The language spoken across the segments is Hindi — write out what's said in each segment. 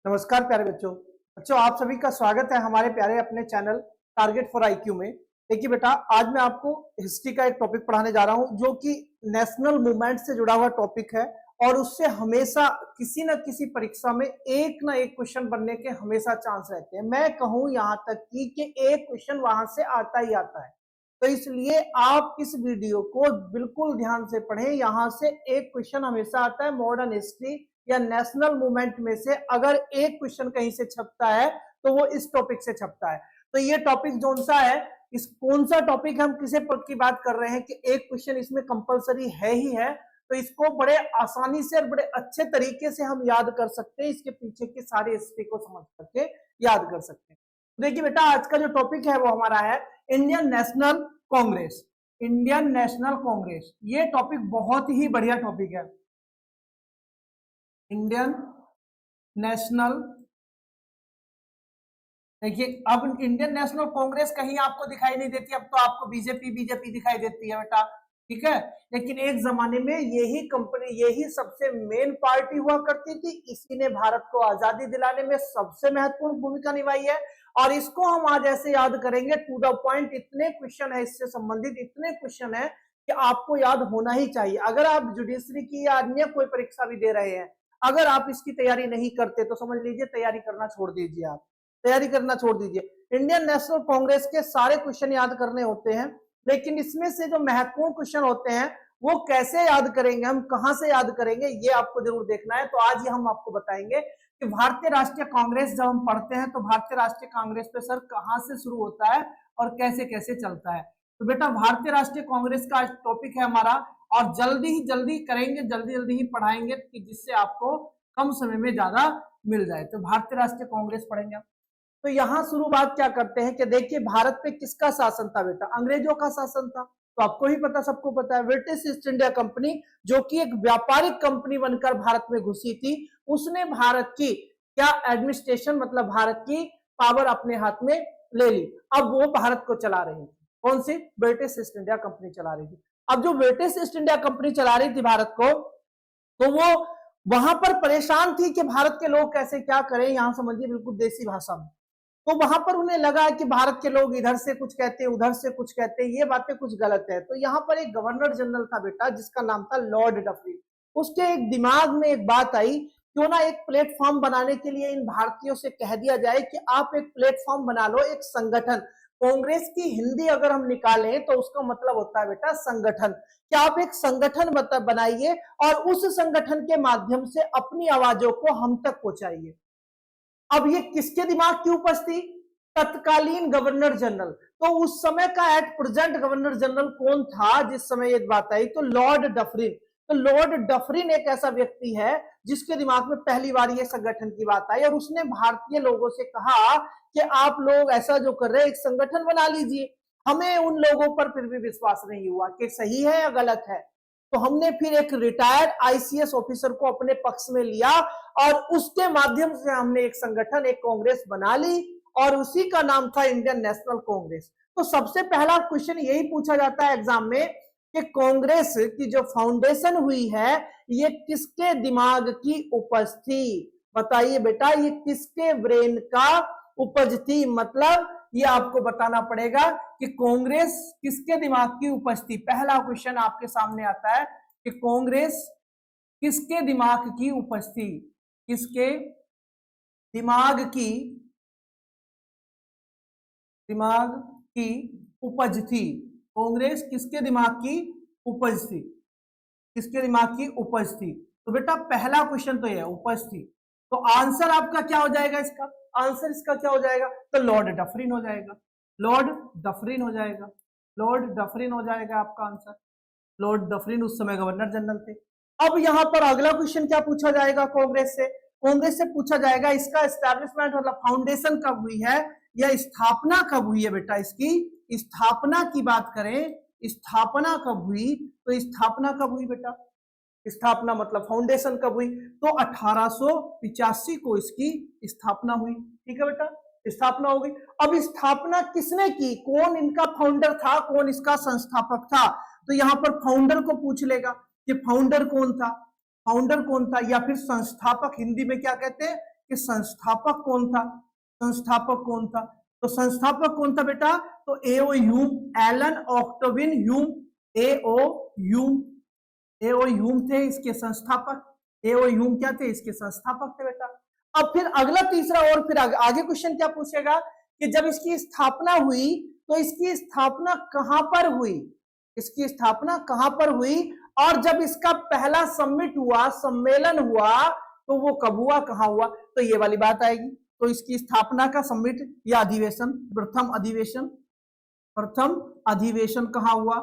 नमस्कार प्यारे बच्चों। आप सभी का स्वागत है हमारे प्यारे अपने चैनल टारगेट फॉर आईक्यू में। देखिए बेटा, आज मैं आपको हिस्ट्री का एक टॉपिक पढ़ाने जा रहा हूं जो कि नेशनल मूवमेंट से जुड़ा हुआ टॉपिक है और उससे हमेशा किसी न किसी परीक्षा में एक ना एक क्वेश्चन बनने के हमेशा चांस रहते हैं। मैं कहूं यहां तक कि एक क्वेश्चन वहां से आता ही आता है। तो इसलिए आप इस वीडियो को बिल्कुल ध्यान से पढ़ें। यहां से एक क्वेश्चन हमेशा आता है। मॉडर्न हिस्ट्री या नेशनल मूवमेंट में से अगर एक क्वेश्चन कहीं से छपता है तो वो इस टॉपिक से छपता है। तो ये टॉपिक कौन सा है, इस कौन सा टॉपिक हम किसे पद की बात कर रहे हैं कि एक क्वेश्चन इसमें कंपलसरी है ही है, तो इसको बड़े आसानी से और बड़े अच्छे तरीके से हम याद कर सकते हैं। इसके पीछे की सारी हिस्ट्री को समझ करके याद कर सकते हैं। देखिए बेटा, आज का जो टॉपिक है वो हमारा है Indian national Congress. Indian national Congress ये टॉपिक बहुत ही बढ़िया टॉपिक है। इंडियन नेशनल, देखिए अब इंडियन नेशनल कांग्रेस कहीं आपको दिखाई नहीं देती, अब तो आपको बीजेपी दिखाई देती है बेटा, ठीक है। लेकिन एक जमाने में यही कंपनी, यही सबसे मेन पार्टी हुआ करती थी। इसी ने भारत को आजादी दिलाने में सबसे महत्वपूर्ण भूमिका निभाई है और इसको हम आज ऐसे याद करेंगे टू द पॉइंट। इतने क्वेश्चन है इससे संबंधित, इतने क्वेश्चन है कि आपको याद होना ही चाहिए। अगर आप जुडिशरी की या अन्य कोई परीक्षा भी दे रहे हैं, अगर आप इसकी तैयारी नहीं करते तो समझ लीजिए तैयारी करना छोड़ दीजिए। आप तैयारी करना छोड़ दीजिए। इंडियन नेशनल कांग्रेस के सारे क्वेश्चन याद करने होते हैं, लेकिन इसमें से जो महत्वपूर्ण क्वेश्चन होते हैं वो कैसे याद करेंगे, हम कहां से याद करेंगे, ये आपको जरूर देखना है। तो आज ये हम आपको बताएंगे कि भारतीय राष्ट्रीय कांग्रेस जब हम पढ़ते हैं तो भारतीय राष्ट्रीय कांग्रेस पे सर कहां से शुरू होता है और कैसे कैसे चलता है। तो बेटा भारतीय राष्ट्रीय कांग्रेस का टॉपिक है हमारा और जल्दी करेंगे, जल्दी ही पढ़ाएंगे कि जिससे आपको कम समय में ज्यादा मिल जाए। तो भारतीय राष्ट्रीय कांग्रेस पढ़ेंगे। तो यहां शुरुआत क्या करते हैं कि देखिए भारत पे किसका शासन था बेटा, अंग्रेजों का शासन था। तो आपको ही पता, सबको पता है, ब्रिटिश ईस्ट इंडिया कंपनी जो कि एक व्यापारिक कंपनी बनकर भारत में घुसी थी, उसने भारत की क्या एडमिनिस्ट्रेशन, मतलब भारत की पावर अपने हाथ में ले ली। अब वो भारत को चला रही थी, कौन सी, ब्रिटिश ईस्ट इंडिया कंपनी चला रही थी। अब जो ब्रिटिश ईस्ट इंडिया कंपनी चला रही थी भारत को, तो वो वहां पर परेशान थी कि भारत के लोग कैसे क्या करें, यहां समझिए बिल्कुल देसी भाषा में। तो वहां पर उन्हें लगा कि भारत के लोग इधर से कुछ कहते हैं, उधर से कुछ कहते हैं, ये बातें कुछ गलत है। तो यहाँ पर एक गवर्नर जनरल था बेटा जिसका नाम था लॉर्ड डफरिन। उसके एक दिमाग में एक बात आई, क्यों ना एक प्लेटफॉर्म बनाने के लिए इन भारतीयों से कह दिया जाए कि आप एक प्लेटफॉर्म बना लो, एक संगठन। कांग्रेस की हिंदी अगर हम निकालें तो उसका मतलब होता है बेटा संगठन। कि आप एक संगठन बनाइए और उस संगठन के माध्यम से अपनी आवाजों को हम तक पहुंचाइए। अब ये किसके दिमाग की उपज थी, तत्कालीन गवर्नर जनरल। तो उस समय का एट प्रेजेंट गवर्नर जनरल कौन था जिस समय ये बात आई, तो लॉर्ड डफरिन। तो लॉर्ड डफरिन एक ऐसा व्यक्ति है जिसके दिमाग में पहली बार ये संगठन की बात आई और उसने भारतीय लोगों से कहा कि आप लोग ऐसा जो कर रहे हैं एक संगठन बना लीजिए। हमें उन लोगों पर फिर भी विश्वास नहीं हुआ कि सही है या गलत है। तो हमने फिर एक रिटायर्ड आईसीएस ऑफिसर को अपने पक्ष में लिया और उसके माध्यम से हमने एक संगठन, एक कांग्रेस बना ली और उसी का नाम था इंडियन नेशनल कांग्रेस। तो सबसे पहला क्वेश्चन यही पूछा जाता है एग्जाम में कि कांग्रेस की जो फाउंडेशन हुई है ये किसके दिमाग की उपज थी। बताइए बेटा, ये किसके ब्रेन का उपज थी, मतलब ये आपको बताना पड़ेगा कि कांग्रेस किसके दिमाग की उपज थी। पहला क्वेश्चन आपके सामने आता है कि कांग्रेस किसके दिमाग की उपज थी, किसके दिमाग की उपज थी। कांग्रेस किसके दिमाग की उपज थी, किसके दिमाग की उपज थी। तो बेटा पहला क्वेश्चन तो यह उपज थी। तो आंसर आपका क्या हो जाएगा, इसका आंसर इसका क्या हो जाएगा, तो लॉर्ड डफरिन हो जाएगा। लॉर्ड डफरिन हो जाएगा, लॉर्ड डफरिन हो जाएगा आपका आंसर। लॉर्ड डफरिन उस समय गवर्नर जनरल थे। अब यहां पर अगला क्वेश्चन क्या पूछा जाएगा कांग्रेस से, कांग्रेस से पूछा जाएगा इसका एस्टैब्लिशमेंट मतलब फाउंडेशन कब हुई है या स्थापना कब हुई है। बेटा इसकी स्थापना की बात करें, स्थापना कब हुई, तो स्थापना कब हुई बेटा, स्थापना मतलब फाउंडेशन कब हुई, तो 1885 को इसकी स्थापना हुई। ठीक है बेटा, स्थापना हो गई। अब स्थापना किसने की, कौन इनका फाउंडर था, कौन इसका संस्थापक था। तो यहां पर फाउंडर को पूछ लेगा कि फाउंडर कौन था, फाउंडर कौन था, या फिर संस्थापक हिंदी में क्या कहते हैं, कि संस्थापक कौन था, संस्थापक कौन था। तो संस्थापक कौन था बेटा, तो एओ ह्यूम, एलन ऑक्टेविन ह्यूम, एओ ह्यूम थे इसके संस्थापक। एओ ह्यूम क्या थे, इसके संस्थापक थे बेटा। अब फिर अगला तीसरा और फिर आगे क्वेश्चन क्या पूछेगा कि जब इसकी स्थापना हुई तो इसकी स्थापना कहां पर हुई, इसकी स्थापना कहां पर हुई, और जब इसका पहला समिट हुआ, सम्मेलन हुआ, तो वो कब हुआ, कहां हुआ, तो ये वाली बात आएगी। तो इसकी स्थापना का समिट या अधिवेशन, प्रथम अधिवेशन कहां हुआ,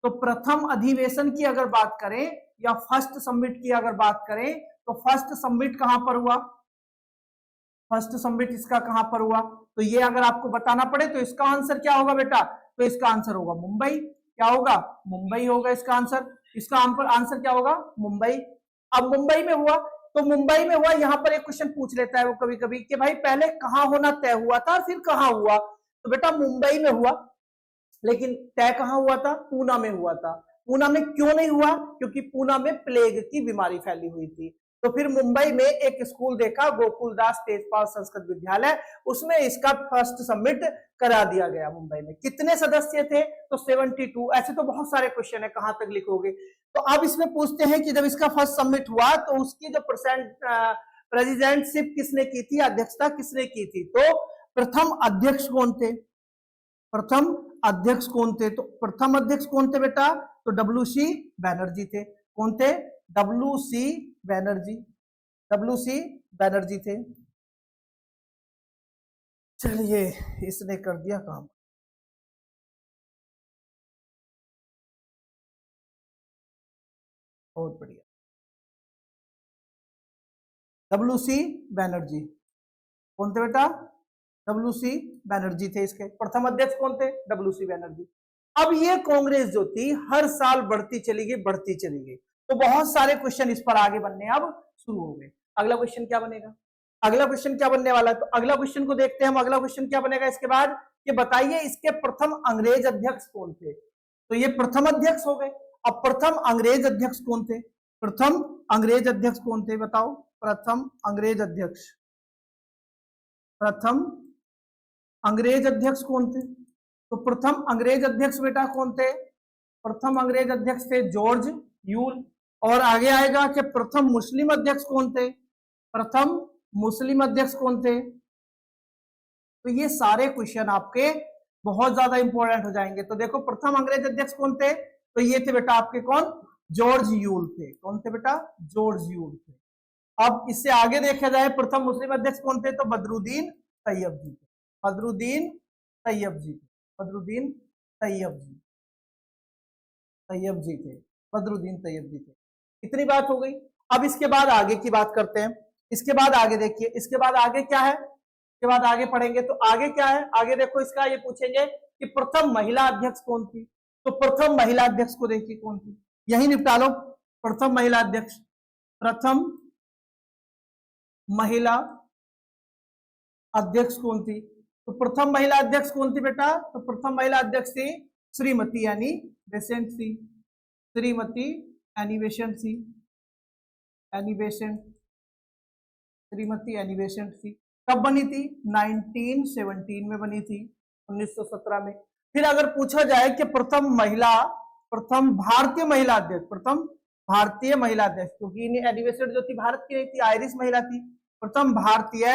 तो प्रथम अधिवेशन की अगर बात करें या फर्स्ट समिट की अगर बात करें तो फर्स्ट समिट कहां पर हुआ, फर्स्ट समिट इसका कहां पर हुआ, तो ये अगर आपको बताना पड़े तो इसका आंसर क्या होगा बेटा, तो इसका आंसर होगा मुंबई। क्या होगा, मुंबई होगा इसका आंसर। इसका आंसर क्या होगा, मुंबई। अब मुंबई में हुआ, तो मुंबई में हुआ, यहां पर एक क्वेश्चन पूछ लेता है वो कभी कभी कि भाई पहले कहां होना तय हुआ था फिर कहां हुआ, तो बेटा मुंबई में हुआ, लेकिन तय कहां हुआ था, पूना में हुआ था। पूना में क्यों नहीं हुआ, क्योंकि पूना में प्लेग की बीमारी फैली हुई थी। तो फिर मुंबई में एक स्कूल देखा, गोकुलदास तेजपाल संस्कृत विद्यालय, उसमें इसका फर्स्ट समिट करा दिया गया मुंबई में। कितने सदस्य थे, तो 72। ऐसे तो बहुत सारे क्वेश्चन है, कहां तक लिखोगे। तो अब इसमें पूछते हैं कि जब इसका फर्स्ट समिट हुआ तो उसकी जो प्रेसिडेंटशिप किसने की थी, अध्यक्षता किसने की थी, तो प्रथम अध्यक्ष कौन थे, प्रथम अध्यक्ष कौन थे, तो प्रथम अध्यक्ष कौन थे बेटा, तो WC बैनर्जी थे। कौन थे, WC बैनर्जी थे। चलिए इसने कर दिया काम, बहुत बढ़िया। WC बैनर्जी कौन थे बेटा, WC बैनर्जी थे इसके। प्रथम अध्यक्ष कौन थे, WC बैनर्जी। अब ये कांग्रेस जो थी हर साल बढ़ती चली गई, तो बहुत सारे क्वेश्चन इस पर आगे बनने अब शुरू हो गए। अगला क्वेश्चन क्या बनेगा, अगला क्वेश्चन क्या बनने वाला है, तो अगला क्वेश्चन को देखते हैं हम। अगला क्वेश्चन क्या बनेगा इसके बाद, कि बताइए इसके प्रथम अंग्रेज अध्यक्ष कौन थे। तो ये प्रथम अध्यक्ष हो गए। अब प्रथम अंग्रेज अध्यक्ष कौन थे, प्रथम अंग्रेज अध्यक्ष कौन थे, बताओ। प्रथम अंग्रेज अध्यक्ष, प्रथम अंग्रेज अध्यक्ष कौन थे, तो प्रथम अंग्रेज अध्यक्ष बेटा कौन थे, प्रथम अंग्रेज अध्यक्ष थे जॉर्ज यूल। और आगे आएगा कि प्रथम मुस्लिम अध्यक्ष कौन थे, प्रथम मुस्लिम अध्यक्ष कौन थे। तो ये सारे क्वेश्चन आपके बहुत ज्यादा इंपॉर्टेंट हो जाएंगे। तो देखो प्रथम अंग्रेज अध्यक्ष कौन थे, तो ये थे बेटा आपके कौन, जॉर्ज यूल थे। कौन थे बेटा, जॉर्ज यूल थे। अब इससे आगे देखा जाए प्रथम मुस्लिम अध्यक्ष कौन थे, तो बदरुद्दीन तैयब जी थे, बदरुद्दीन तैयब जी, बदरुद्दीन तैयब जी, तैयब जी थे, बदरुद्दीन तैयब जी थे। इतनी बात हो गई। अब इसके बाद आगे की बात करते हैं। इसके बाद आगे देखिए, इसके बाद आगे क्या है, इसके बाद आगे पढ़ेंगे तो आगे क्या है, आगे देखो इसका ये पूछेंगे कि प्रथम महिला अध्यक्ष कौन थी। तो प्रथम महिला अध्यक्ष को देखिए कौन थी, यही निपटा लो। प्रथम महिला अध्यक्ष, प्रथम महिला अध्यक्ष कौन थी, तो प्रथम महिला अध्यक्ष कौन थी बेटा, तो प्रथम महिला अध्यक्ष थी श्रीमती यानी बेसेंट सी, श्रीमती एनी बेसेंट सी, Annie Besant, Shrimati Annie Besant सी। कब बनी थी, 1917 में बनी थी, 1917 में। फिर अगर पूछा जाए कि प्रथम भारतीय महिला अध्यक्ष, प्रथम भारतीय महिला अध्यक्ष, क्योंकि एनी बेसेंट जो थी भारत की नहीं थी, आयरिश महिला थी। प्रथम भारतीय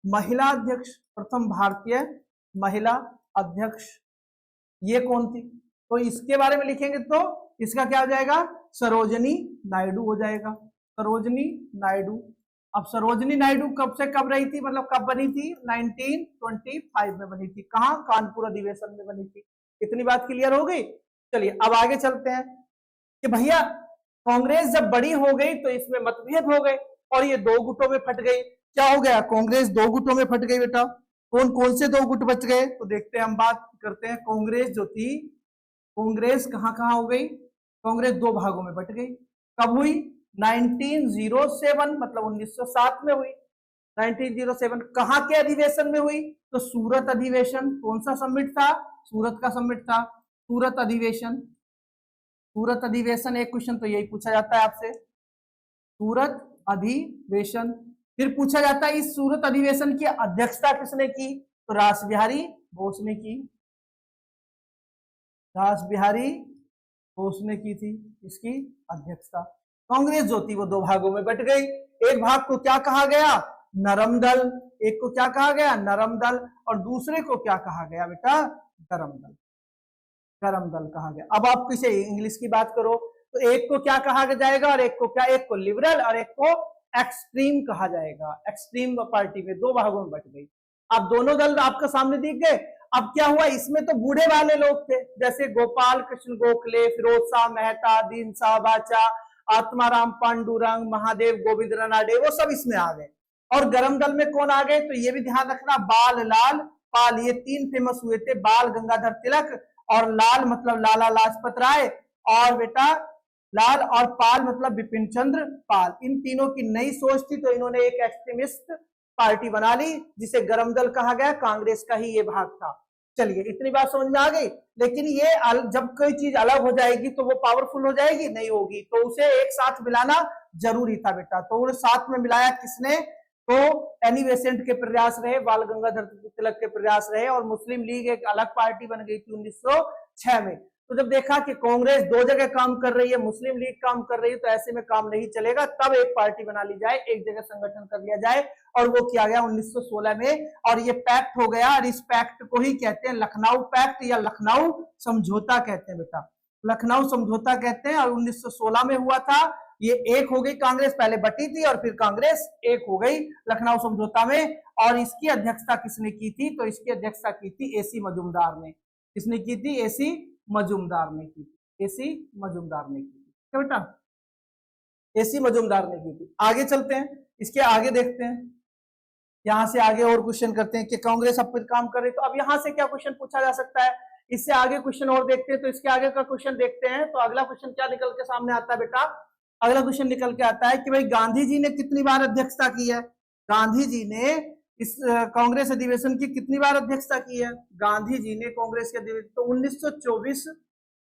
महिला अध्यक्ष, प्रथम भारतीय महिला अध्यक्ष ये कौन थी, तो इसके बारे में लिखेंगे तो इसका क्या हो जाएगा, सरोजनी नायडू हो जाएगा, सरोजनी नायडू। अब सरोजनी नायडू कब से कब रही थी, मतलब कब बनी थी, 1925 में बनी थी। कहां, कानपुर अधिवेशन में बनी थी। इतनी बात क्लियर हो गई। चलिए अब आगे चलते हैं कि भैया कांग्रेस जब बड़ी हो गई तो इसमें मतभेद हो गए और ये दो गुटों में फट गई। क्या हो गया, कांग्रेस दो गुटों में फट गई बेटा। कौन कौन से दो गुट बच गए, तो देखते हैं, हम बात करते हैं। कांग्रेस जो थी, कांग्रेस कहां कहां हो गई, कांग्रेस दो भागों में बट गई। कब हुई, 1907 मतलब 1907 में हुई। 1907 कहां के अधिवेशन में हुई, तो सूरत अधिवेशन। कौन सा समिट था, सूरत का समिट था, सूरत अधिवेशन। सूरत अधिवेशन एक क्वेश्चन तो यही पूछा जाता है आपसे, सूरत अधिवेशन। फिर पूछा जाता है इस सूरत अधिवेशन की अध्यक्षता किसने की, तो रास बिहारी बोस ने की, रास बिहारी बोस ने की थी इसकी अध्यक्षता। कांग्रेस जो थी वो दो भागों में बट गई, एक भाग को क्या कहा गया, नरम दल, एक को क्या कहा गया, नरम दल, और दूसरे को क्या कहा गया बेटा, गरम दल, गरम दल कहा गया। अब आप किसे इंग्लिश की बात करो तो एक को क्या कहा जाएगा, और एक को क्या, एक को लिबरल और एक को एक्सट्रीम कहा जाएगा। एक्सट्रीम पार्टी में दो भागों में बट गई। अब दोनों दल आपके सामने दिख गए। अब क्या हुआ, इसमें तो बूढ़े वाले लोग थे, जैसे गोपाल कृष्ण गोखले, फिरोज शाह मेहता, दीन शाह बाचा, आत्माराम पांडुरंग, महादेव गोविंद रनाडे, वो सब इसमें आ गए। और गरम दल में कौन आ गए, तो ये भी ध्यान रखना, बाल लाल पाल, ये तीन फेमस हुए थे, बाल गंगाधर तिलक, और लाल मतलब लाला लाजपत राय, और बेटा लाल और पाल मतलब बिपिन चंद्र पाल। इन तीनों की नई सोच थी तो इन्होंने एक एक्सट्रीमिस्ट पार्टी बना ली जिसे गरम दल कहा गया। कांग्रेस का ही ये भाग था। चलिए इतनी बात समझ में आ गई। लेकिन ये जब कोई चीज अलग हो जाएगी तो वो पावरफुल हो जाएगी, नहीं होगी, तो उसे एक साथ मिलाना जरूरी था बेटा। तो उन्हें साथ में मिलाया किसने, तो एनी बेसेंट के प्रयास रहे, बाल गंगाधर तिलक के प्रयास रहे, और मुस्लिम लीग एक अलग पार्टी बन गई थी 1906 में। तो जब देखा कि कांग्रेस दो जगह काम कर रही है, मुस्लिम लीग काम कर रही है, तो ऐसे में काम नहीं चलेगा, तब एक पार्टी बना ली जाए, एक जगह संगठन कर लिया जाए, और वो किया गया 1916 में। और ये पैक्ट हो गया, और इस पैक्ट को ही कहते हैं लखनऊ पैक्ट या लखनऊ समझौता कहते हैं बेटा, लखनऊ समझौता कहते हैं। और 1916 में हुआ था। ये एक हो गई, कांग्रेस पहले बटी थी और फिर कांग्रेस एक हो गई लखनऊ समझौता में। और इसकी अध्यक्षता किसने की थी, तो इसकी अध्यक्षता की थी एसी मजूमदार ने। किसने की थी, एसी मजूमदार ने की थी, एसी मजूमदार ने की थी, क्या बेटा, एसी मजूमदार ने की थी। आगे चलते हैं, इसके आगे देखते हैं, यहां से आगे और क्वेश्चन करते हैं कि कांग्रेस अब फिर काम कर रही, तो अब यहां से क्या क्वेश्चन पूछा जा सकता है, इससे आगे क्वेश्चन और देखते हैं। तो इसके आगे का क्वेश्चन देखते हैं, तो अगला क्वेश्चन क्या निकल के सामने आता है बेटा, अगला क्वेश्चन निकल के आता है कि भाई गांधी जी ने कितनी बार अध्यक्षता की है, गांधी जी ने इस कांग्रेस अधिवेशन की कितनी बार अध्यक्षता की है। गांधी जी ने कांग्रेस के अधिवेशन, तो 1924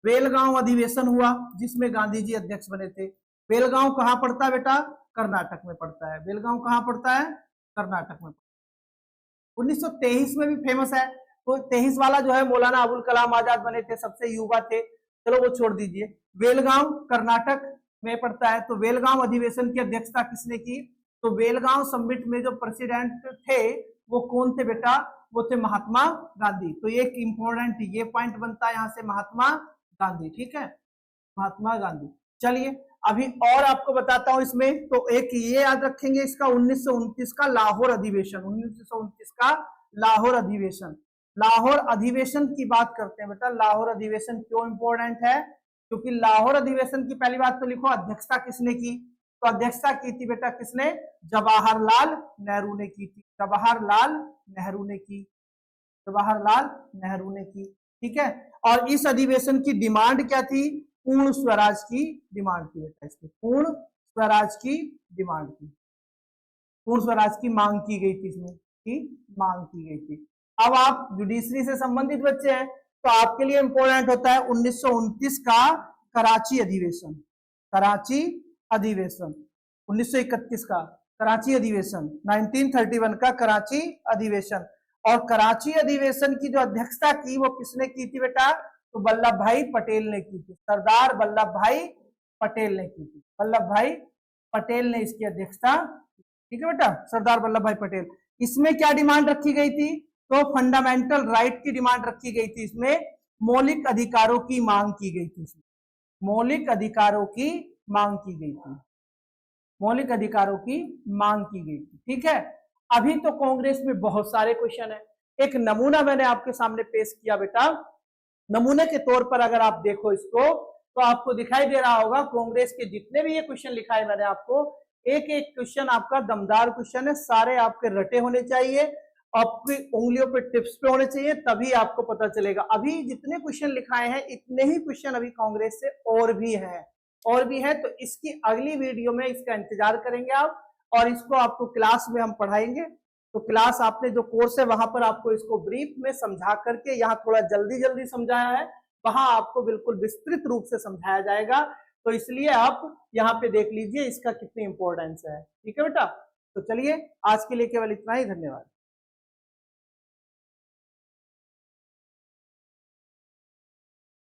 बेलगांव अधिवेशन हुआ जिसमें गांधी जी अध्यक्ष बने थे। बेलगांव कहां पड़ता है बेटा, कर्नाटक में पड़ता है। बेलगांव कहां पड़ता है, कर्नाटक में। 1923 में भी फेमस है, तो 23 वाला जो है मौलाना अबुल कलाम आजाद बने थे, सबसे युवा थे, चलो वो छोड़ दीजिए। बेलगांव कर्नाटक में पड़ता है। तो बेलगांव अधिवेशन की अध्यक्षता किसने की, तो बेलगांव समिट में जो प्रेसिडेंट थे वो कौन थे बेटा, वो थे महात्मा गांधी। तो एक इंपॉर्टेंट ये पॉइंट बनता है यहां से, महात्मा गांधी, ठीक है, महात्मा गांधी। चलिए अभी और आपको बताता हूं इसमें, तो एक ये याद रखेंगे इसका 1929 का लाहौर अधिवेशन, 1929 का लाहौर अधिवेशन। लाहौर अधिवेशन की बात करते हैं बेटा, लाहौर अधिवेशन क्यों इंपॉर्टेंट है, क्योंकि लाहौर अधिवेशन की पहली बात तो लिखो अध्यक्षता किसने की, तो अध्यक्षता की थी बेटा किसने, जवाहरलाल नेहरू ने की थी, जवाहरलाल नेहरू ने की, जवाहरलाल नेहरू ने की, ठीक है। और इस अधिवेशन की डिमांड क्या थी, पूर्ण स्वराज की डिमांड थी बेटा, इसकी पूर्ण स्वराज की डिमांड थी, पूर्ण स्वराज की मांग की गई थी, इसमें की मांग की गई थी। अब आप जुडिशरी से संबंधित बच्चे हैं तो आपके लिए इंपॉर्टेंट होता है 1929 का कराची अधिवेशन, कराची अधिवेशन, 1931 का कराची अधिवेशन, 1931 का कराची अधिवेशन। और कराची अधिवेशन की जो अध्यक्षता की वो किसने की थी बेटा, तो वल्लभ भाई पटेल ने की थी, सरदार वल्लभ भाई पटेल ने की थी, वल्लभ भाई पटेल ने इसकी अध्यक्षता, ठीक है बेटा, सरदार वल्लभ भाई पटेल। इसमें क्या डिमांड रखी गई थी, तो फंडामेंटल राइट की डिमांड रखी गई थी, इसमें मौलिक अधिकारों की मांग की गई थी, मौलिक अधिकारों की मांग की गई थी, मौलिक अधिकारों की मांग की गई थी, ठीक है। अभी तो कांग्रेस में बहुत सारे क्वेश्चन है, एक नमूना मैंने आपके सामने पेश किया बेटा, नमूने के तौर पर अगर आप देखो इसको तो आपको दिखाई दे रहा होगा कांग्रेस के जितने भी ये क्वेश्चन लिखा है मैंने आपको, एक एक क्वेश्चन आपका दमदार क्वेश्चन है, सारे आपके रटे होने चाहिए, आपकी उंगलियों पे टिप्स पे होने चाहिए, तभी आपको पता चलेगा। अभी जितने क्वेश्चन लिखाए हैं इतने ही क्वेश्चन अभी कांग्रेस से और भी हैं, और भी है, तो इसकी अगली वीडियो में इसका इंतजार करेंगे आप, और इसको आपको क्लास में हम पढ़ाएंगे। तो क्लास आपने जो कोर्स है वहां पर आपको इसको ब्रीफ में समझा करके, यहाँ थोड़ा जल्दी जल्दी समझाया है, वहां आपको बिल्कुल विस्तृत रूप से समझाया जाएगा। तो इसलिए आप यहाँ पे देख लीजिए इसका कितनी इंपॉर्टेंस है, ठीक है बेटा। तो चलिए आज के लिए केवल इतना ही, धन्यवाद।